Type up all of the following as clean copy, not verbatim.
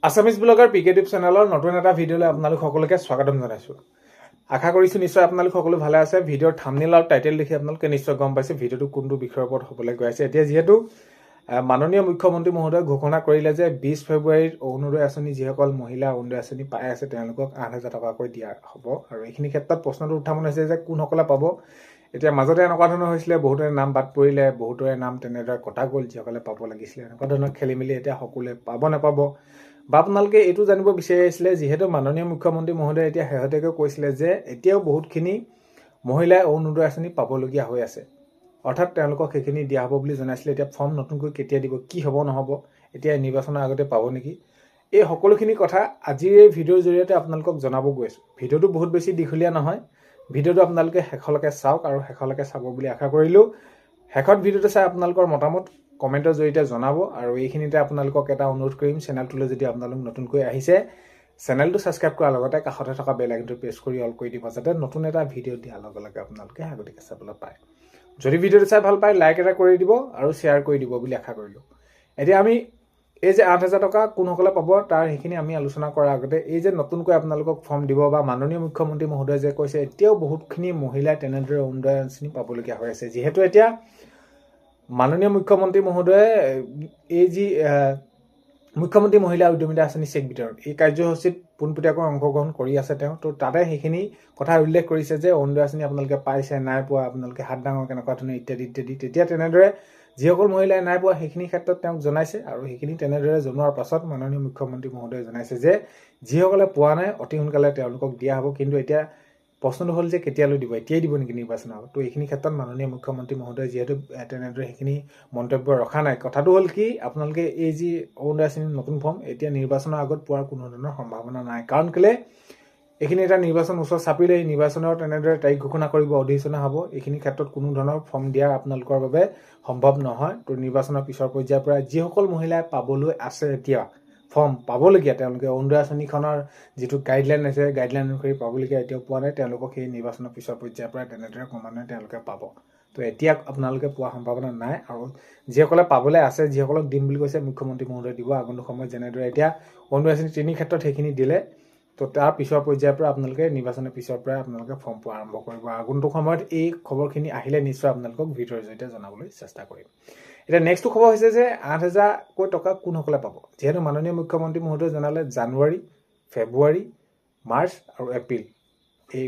Assamese blogger পিকেটিভ চেনেলৰ নতুন এটা ভিডিঅ'লৈ আপোনালোক সকলোকে স্বাগতম জনাইছোঁ। আশা কৰিছোঁ নিশ্চয় আপোনালোক সকলো ভালে আছে। ভিডিঅ'ৰ থাম্বনেইল আৰু টাইটেল দেখি আপোনালোকে নিশ্চয় গম পাইছে ভিডিঅ'টো কোনটো বিষয়ৰ ওপৰত হ'বলৈ গৈ আছে। এতিয়া যিহেতু মাননীয় মুখ্যমন্ত্ৰী মহোদয়ে ঘোষণা কৰিলে যে 20 ফেব্ৰুৱাৰীত অৰুণোদয় আঁচনি যিসকল মহিলা অৰুণোদয় আঁচনি পাই আছে তেওঁলোকক 8,000 টকাকৈ দিয়া হ'ব। আৰু এইখিনি ক্ষেত্ৰত প্ৰশ্নটো উত্থাপন হৈছে যে কোনসকলে পাব। এতিয়া মাজতে এনেকুৱা ধৰণৰ হৈছিলে, বহুতৰে নাম বাদ পৰিলে, বহুতৰে নাম তেনেদৰে কটা গ'ল যিসকলে পাব লাগিছিলে। এনেকুৱা ধৰণৰ খেলি মেলি এতিয়া সকলোৱে পাব নাপাব বা আপোনালোকে এইটো জানিব বিচাৰি আহিছিলে, যিহেতু মাননীয় মুখ্যমন্ত্ৰী মহোদয়ে এতিয়া শেহতীয়াকৈ কৈছিলে যে এতিয়াও বহুতখিনি মহিলাই অৰুণোদয় আঁচনি পাবলগীয়া হৈ আছে, অৰ্থাৎ তেওঁলোকক সেইখিনি দিয়া হ'ব বুলি জনাইছিলে। এতিয়া ফৰ্ম নতুনকৈ কেতিয়া দিব, কি হ'ব নহ'ব, এতিয়া নিৰ্বাচনৰ আগতে পাব নেকি, এই সকলোখিনি কথা আজিৰ এই ভিডিঅ'ৰ জৰিয়তে আপোনালোকক জনাব গৈ আছোঁ। ভিডিঅ'টো বহুত বেছি দীঘলীয়া নহয়, ভিডিঅ'টো আপোনালোকে শেষলৈকে চাওক আৰু শেষলৈকে চাব বুলি আশা কৰিলোঁ। শেষত ভিডিঅ'টো চাই আপোনালোকৰ মতামত কমেণ্টৰ জৰিয়তে জনাব। আৰু এইখিনিতে আপোনালোকক এটা অনুৰোধ কৰিম, চেনেলটোলৈ যদি আপোনালোক নতুনকৈ আহিছে চেনেলটো ছাবস্ক্ৰাইব কৰাৰ লগতে কাষতে থকা বেল আইকনটো প্ৰেছ কৰি অল কৰি দিব, যাতে নতুন এটা ভিডিঅ' দিয়াৰ লগে লগে আপোনালোকে আগতীয়াকৈ চাবলৈ পায়। যদি ভিডিঅ'টো চাই ভাল পায় লাইক এটা কৰি দিব আৰু শ্বেয়াৰ কৰি দিব বুলি আশা কৰিলোঁ। এতিয়া আমি এই যে 8,000 টকা কোনসকলে পাব তাৰ সেইখিনি আমি আলোচনা কৰাৰ আগতে এই যে নতুনকৈ আপোনালোকক ফৰ্ম দিব বা মাননীয় মুখ্যমন্ত্ৰী মহোদয়ে যে কৈছে এতিয়াও বহুতখিনি মহিলাই তেনেদৰে অৰুণোদয় আঁচনি পাবলগীয়া হৈ আছে। যিহেতু এতিয়া মাননীয় মুখ্যমন্ত্ৰী মহোদয়ে এই যি মুখ্যমন্ত্ৰী মহিলা উদ্যমিতা আঁচনি চেক বিতৰণ এই কাৰ্যসূচীত পোনপটীয়াকৈ অংশগ্ৰহণ কৰি আছে তেওঁ। তো তাতে সেইখিনি কথা উল্লেখ কৰিছে যে অৰুণোদয় আঁচনি আপোনালোকে পাইছে নাই পোৱা, আপোনালোকে হাত ডাঙৰ কেনেকুৱা ধৰণে ইত্যাদি ইত্যাদি। তেতিয়া তেনেদৰে যিসকল মহিলাই নাই পোৱা সেইখিনি ক্ষেত্ৰত তেওঁক জনাইছে, আৰু সেইখিনি তেনেদৰে জনোৱাৰ পাছত মাননীয় মুখ্যমন্ত্ৰী মহোদয়ে জনাইছে যে যিসকলে পোৱা নাই অতি সোনকালে তেওঁলোকক দিয়া হ'ব। কিন্তু এতিয়া প্ৰশ্নটো হ'ল যে কেতিয়ালৈ দিব, এতিয়াই দিব নেকি নিৰ্বাচনৰ আগত। তো এইখিনি ক্ষেত্ৰত মাননীয় মুখ্যমন্ত্ৰী মহোদয়ে যিহেতু তেনেদৰে সেইখিনি মন্তব্য ৰখা নাই। কথাটো হ'ল কি, আপোনালোকে এই যি অৰুণোদয় আঁচনিৰ নতুন ফৰ্ম এতিয়া নিৰ্বাচনৰ আগত পোৱাৰ কোনো ধৰণৰ সম্ভাৱনা নাই। কাৰণ কেলে এইখিনি এটা নিৰ্বাচন ওচৰ চাপিলে নিৰ্বাচনৰ তেনেদৰে তাৰিখ ঘোষণা কৰিব, অধিসূচনা হ'ব। এইখিনি ক্ষেত্ৰত কোনো ধৰণৰ ফৰ্ম দিয়া আপোনালোকৰ বাবে সম্ভৱ নহয়। তো নিৰ্বাচনৰ পিছৰ পৰ্যায়ৰ পৰা যিসকল মহিলাই পাবলৈ আছে এতিয়া ফৰ্ম পাবলগীয়া, তেওঁলোকে অৰুণোদয় আঁচনিখনৰ যিটো গাইডলাইন আছে গাইডলাইন অনুসৰি পাবলগীয়া এতিয়াও পোৱা নাই, তেওঁলোকক সেই নিৰ্বাচনৰ পিছৰ পৰ্যায়ৰ পৰা তেনেদৰে ক্ৰমান্বয়ে তেওঁলোকে পাব। তো এতিয়া আপোনালোকে পোৱাৰ সম্ভাৱনা নাই। আৰু যিসকলে পাবলৈ আছে, যিসকলক দিম বুলি কৈছে মুখ্যমন্ত্ৰী মহোদয়ে দিব আগন্তুক সময়ত, যেনেদৰে এতিয়া অৰুণোদয় আঁচনি 3 ক্ষেত্ৰত সেইখিনি দিলে। তো তাৰ পিছৰ পৰ্যায়ৰ পৰা আপোনালোকে নিৰ্বাচনৰ পিছৰ পৰাই আপোনালোকে ফৰ্ম পোৱা আৰম্ভ কৰিব। আগন্তুক সময়ত এই খবৰখিনি আহিলে নিশ্চয় আপোনালোকক ভিডিঅ'ৰ জৰিয়তে জনাবলৈ চেষ্টা কৰিম। এতিয়া নেক্সটটো খবৰ হৈছে যে 8,000কৈ টকা কোনসকলে পাব। যিহেতু মাননীয় মুখ্যমন্ত্ৰী মহোদয়ে জনালে জানুৱাৰী, ফেব্ৰুৱাৰী, মাৰ্চ আৰু এপ্ৰিল, এই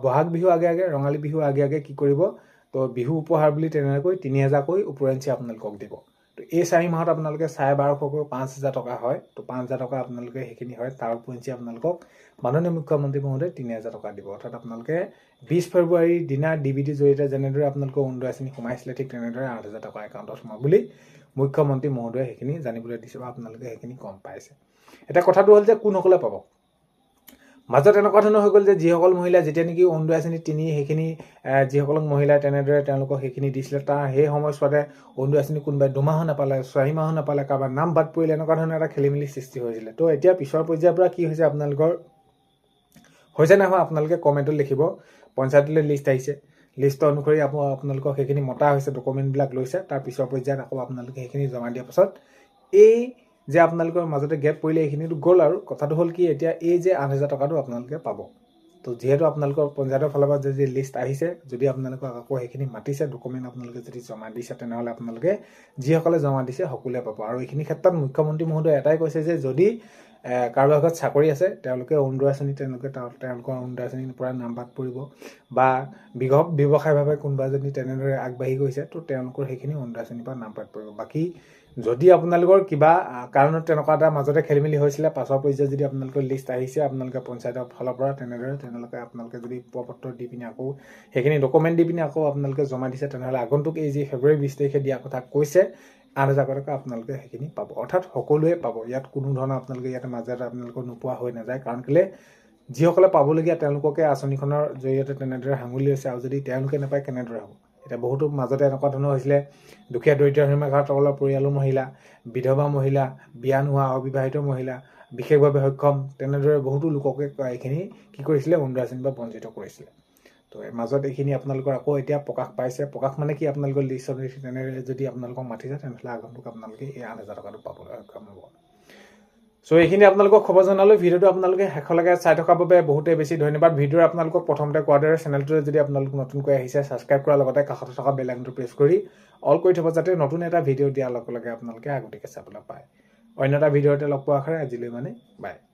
বহাগ বিহু আগে আগে, ৰঙালী বিহু আগে আগে কি কৰিব, তো বিহু উপহাৰ বুলি তেনেকৈ 3,000কৈ ওপৰেঞ্চি আপোনালোকক দিব। তো এই 4 মাহত আপোনালোকে 1250কৈ 5,000 টকা হয়। তো 5,000 টকা আপোনালোকে সেইখিনি হয়, তাৰ ওপৰেঞ্চি আপোনালোকক মাননীয় মুখ্যমন্ত্ৰী মহোদয়ে 3,000 টকা দিব। অৰ্থাৎ আপোনালোকে 20 ফেব্ৰুৱাৰীৰ দিনা DBTৰ জৰিয়তে যেনেদৰে আপোনালোকে অৰুণোদয় আঁচনি সোমাইছিলে, ঠিক তেনেদৰে 8,000 টকা একাউণ্টত সোমাব বুলি মুখ্যমন্ত্ৰী মহোদয়ে সেইখিনি জানিবলৈ দিছে বা আপোনালোকে সেইখিনি গম পাইছে। এতিয়া কথাটো হ'ল যে কোনসকলে পাব। মাজত এনেকুৱা ধৰণৰ হৈ গ'ল যে যিসকল মহিলা যেতিয়া নেকি অৰুণোদয় আঁচনি সেইখিনি যিসকলক মহিলাই তেনেদৰে তেওঁলোকক সেইখিনি দিছিলে, তাৰ সেই সময়ছোৱাতে অৰুণোদয় আঁচনি কোনোবাই 2 মাহো নাপালে, 4 মাহো নাপালে, কাৰোবাৰ নাম বাদ পৰিলে, এনেকুৱা ধৰণৰ এটা খেলি মেলি সৃষ্টি হৈছিলে। তো এতিয়া পিছৰ পৰ্যায়ৰ পৰা কি হৈছে আপোনালোকৰ হৈছে নাই হোৱা আপোনালোকে কমেণ্টত লিখিব। পঞ্চায়তলৈ লিষ্ট আহিছে, লিষ্ট অনুসৰি আপোনালোকক সেইখিনি মতা হৈছে, ডকুমেণ্টবিলাক লৈছে। তাৰ পিছৰ পৰ্যায়ত আকৌ আপোনালোকে সেইখিনি জমা দিয়াৰ পাছত এই যে আপোনালোকৰ মাজতে গেপ পৰিলে এইখিনিতো গ'ল। আৰু কথাটো হ'ল কি, এতিয়া এই যে 8,000 টকাটো আপোনালোকে পাব। তো যিহেতু আপোনালোকৰ পঞ্চায়তৰ ফালৰ পৰা যদি লিষ্ট আহিছে, যদি আপোনালোকক আকৌ সেইখিনি মাতিছে, ডকুমেণ্ট আপোনালোকে যদি জমা দিছে, তেনেহ'লে আপোনালোকে যিসকলে জমা দিছে সকলোৱে পাব। আৰু এইখিনি ক্ষেত্ৰত মুখ্যমন্ত্ৰী মহোদয়ে এটাই কৈছে যে যদি কাৰোবাৰ ঘৰত চাকৰি আছে তেওঁলোকে অৰুণোদয় আঁচনি তেওঁলোকৰ অৰুণোদয় আঁচনিৰ পৰা নাম বাদ পৰিব, বা ব্যৱসায়ভাৱে কোনোবা যদি তেনেদৰে আগবাঢ়ি গৈছে, তো তেওঁলোকৰ সেইখিনি অৰুণোদয় আঁচনিৰ পৰা নাম বাদ পৰিব। বাকী যদি আপোনালোকৰ কিবা কাৰণত তেনেকুৱা এটা মাজতে খেলি মেলি হৈছিলে, পাছৰ পৰ্যায়ত যদি আপোনালোকৰ লিষ্ট আহিছে আপোনালোকে পঞ্চায়তৰ ফালৰ পৰা, তেনেদৰে আপোনালোকে যদি প্ৰপত্ৰ দি পিনে আকৌ সেইখিনি ডকুমেণ্ট দি পিনে আকৌ আপোনালোকে জমা দিছে, তেনেহ'লে আগন্তুক এই যি ফেব্ৰুৱাৰী 20 তাৰিখে দিয়া কথা কৈছে 8,000 টকা আপোনালোকে সেইখিনি পাব। অৰ্থাৎ সকলোৱে পাব। ইয়াত কোনো ধৰণৰ আপোনালোকে ইয়াতে মাজতে আপোনালোকৰ নোপোৱা হৈ নাযায়। কাৰণ কেলৈ যিসকলে পাবলগীয়া তেওঁলোককে আঁচনিখনৰ জৰিয়তে তেনেদৰে সাঙুলি লৈছে, আৰু যদি তেওঁলোকে নাপায় কেনেদৰে হ'ব। এতিয়া বহুতো মাজতে এনেকুৱা ধৰণৰ হৈছিলে, দুখীয়া দৰিদ্ৰ সীমাৰেখাৰ তলৰ পৰিয়ালৰ মহিলা, বিধৱা মহিলা, বিয়া নোহোৱা অবিবাহিত মহিলা, বিশেষভাৱে সক্ষম, তেনেদৰে বহুতো লোককে এইখিনি কি কৰিছিলে, অৰুণোদয় আঁচনিৰ পৰা বঞ্চিত কৰিছিলে। তো মাজত এইখিনি আপোনালোকৰ আকৌ এতিয়া প্ৰকাশ পাইছে। প্ৰকাশ মানে কি, আপোনালোকৰ লিষ্টত তেনেদৰে যদি আপোনালোকক মাতিছে, তেনেহ'লে আগন্তুক আপোনালোকে এই 8,000 টকাটো পাবলৈ সক্ষম হ'ব। সো এইখিনি আপোনালোকক খবৰ জনালোঁ ভিডিঅ'টো আপোনালোকে শেষলৈকে চাই থকাৰ বাবে বহুতেই বেছি ধন্যবাদ ভিডিঅ'ৰ আপোনালোকক প্ৰথমতে কোৱাৰ দৰে চেনেলটোৰে যদি আপোনালোক নতুনকৈ আহিছে ছাবস্ক্ৰাইব কৰাৰ লগতে কাষতে থকা বেল আইকনটো প্ৰেছ কৰি অল কৰি থ'ব যাতে নতুন এটা ভিডিঅ' দিয়াৰ লগে লগে আপোনালোকে আগতীয়াকৈ চাবলৈ পায় অন্য এটা ভিডিঅ'তে লগ পোৱাৰ আশাৰে আজিলৈ বাই